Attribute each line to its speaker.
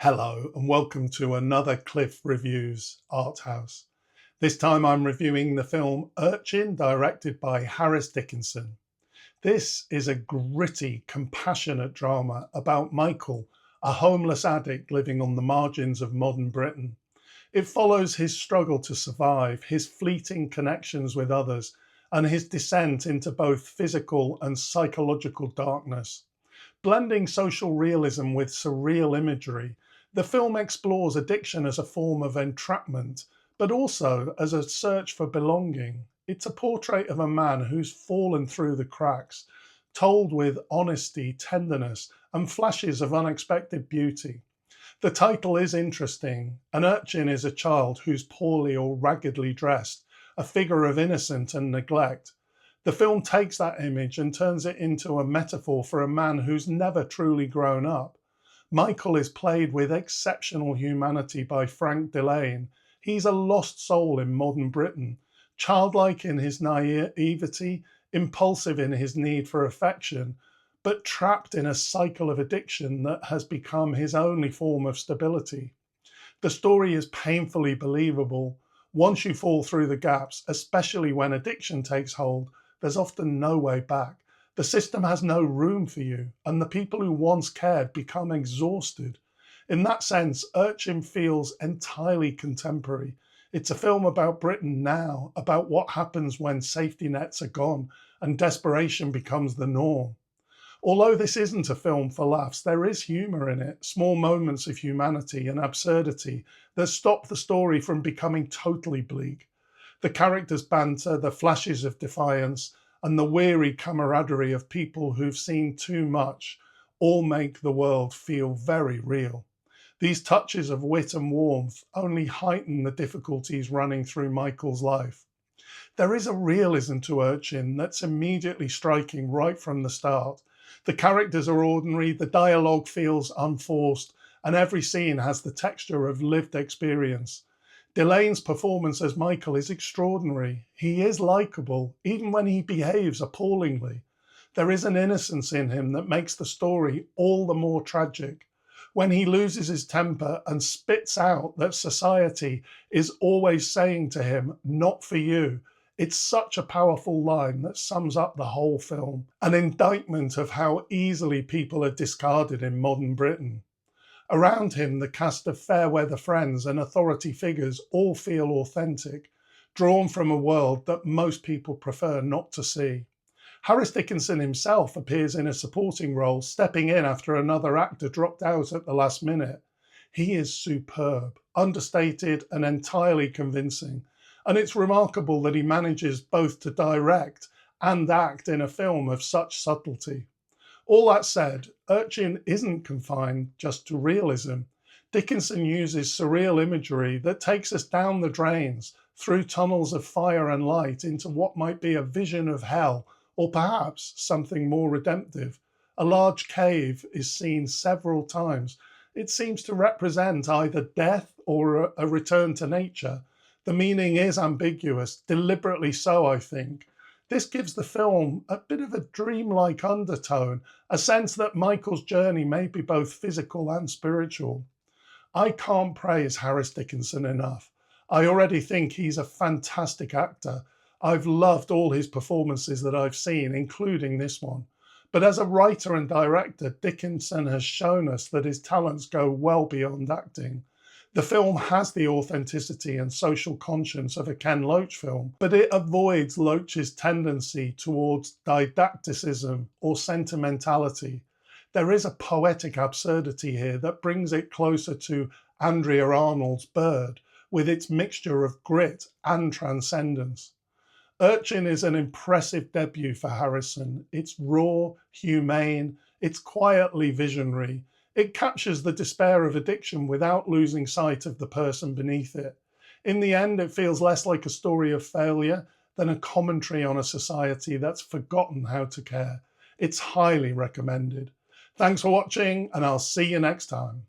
Speaker 1: Hello and welcome to another Cliff Reviews Art House. This time I'm reviewing the film Urchin, directed by Dickinson. This is a gritty, compassionate drama about Michael, a homeless addict living on the margins of modern Britain. It follows his struggle to survive, his fleeting connections with others, and his descent into both physical and psychological darkness. Blending social realism with surreal imagery, the film explores addiction as a form of entrapment, but also as a search for belonging. It's a portrait of a man who's fallen through the cracks, told with honesty, tenderness, and flashes of unexpected beauty. The title is interesting. An urchin is a child who's poorly or raggedly dressed, a figure of innocence and neglect. The film takes that image and turns it into a metaphor for a man who's never truly grown up. Michael is played with exceptional humanity by Frank Delane. He's a lost soul in modern Britain, childlike in his naivety, impulsive in his need for affection, but trapped in a cycle of addiction that has become his only form of stability. The story is painfully believable. Once you fall through the gaps, especially when addiction takes hold, there's often no way back. The system has no room for you, and the people who once cared become exhausted. In that sense, Urchin feels entirely contemporary. It's a film about Britain now, about what happens when safety nets are gone and desperation becomes the norm. Although this isn't a film for laughs, there is humour in it, small moments of humanity and absurdity that stop the story from becoming totally bleak. The characters' banter, the flashes of defiance, and the weary camaraderie of people who've seen too much all make the world feel very real. These touches of wit and warmth only heighten the difficulties running through Michael's life. There is a realism to Urchin that's immediately striking right from the start. The characters are ordinary, the dialogue feels unforced, and every scene has the texture of lived experience. Delane's performance as Michael is extraordinary. He is likeable, even when he behaves appallingly. There is an innocence in him that makes the story all the more tragic. When he loses his temper and spits out that society is always saying to him, "Not for you," it's such a powerful line that sums up the whole film, an indictment of how easily people are discarded in modern Britain. Around him, the cast of fair-weather friends and authority figures all feel authentic, drawn from a world that most people prefer not to see. Dickinson himself appears in a supporting role, stepping in after another actor dropped out at the last minute. He is superb, understated and entirely convincing, and it's remarkable that he manages both to direct and act in a film of such subtlety. All that said, Urchin isn't confined just to realism. Dickinson uses surreal imagery that takes us down the drains, through tunnels of fire and light, into what might be a vision of hell, or perhaps something more redemptive. A large cave is seen several times. It seems to represent either death or a return to nature. The meaning is ambiguous, deliberately so, I think. This gives the film a bit of a dreamlike undertone, a sense that Michael's journey may be both physical and spiritual. I can't praise Dickinson enough. I already think he's a fantastic actor. I've loved all his performances that I've seen, including this one. But as a writer and director, Dickinson has shown us that his talents go well beyond acting. The film has the authenticity and social conscience of a Ken Loach film, but it avoids Loach's tendency towards didacticism or sentimentality. There is a poetic absurdity here that brings it closer to Andrea Arnold's Bird, with its mixture of grit and transcendence. Urchin is an impressive debut for Harrison. It's raw, humane, it's quietly visionary. It captures the despair of addiction without losing sight of the person beneath it. In the end, it feels less like a story of failure than a commentary on a society that's forgotten how to care. It's highly recommended. Thanks for watching, and I'll see you next time.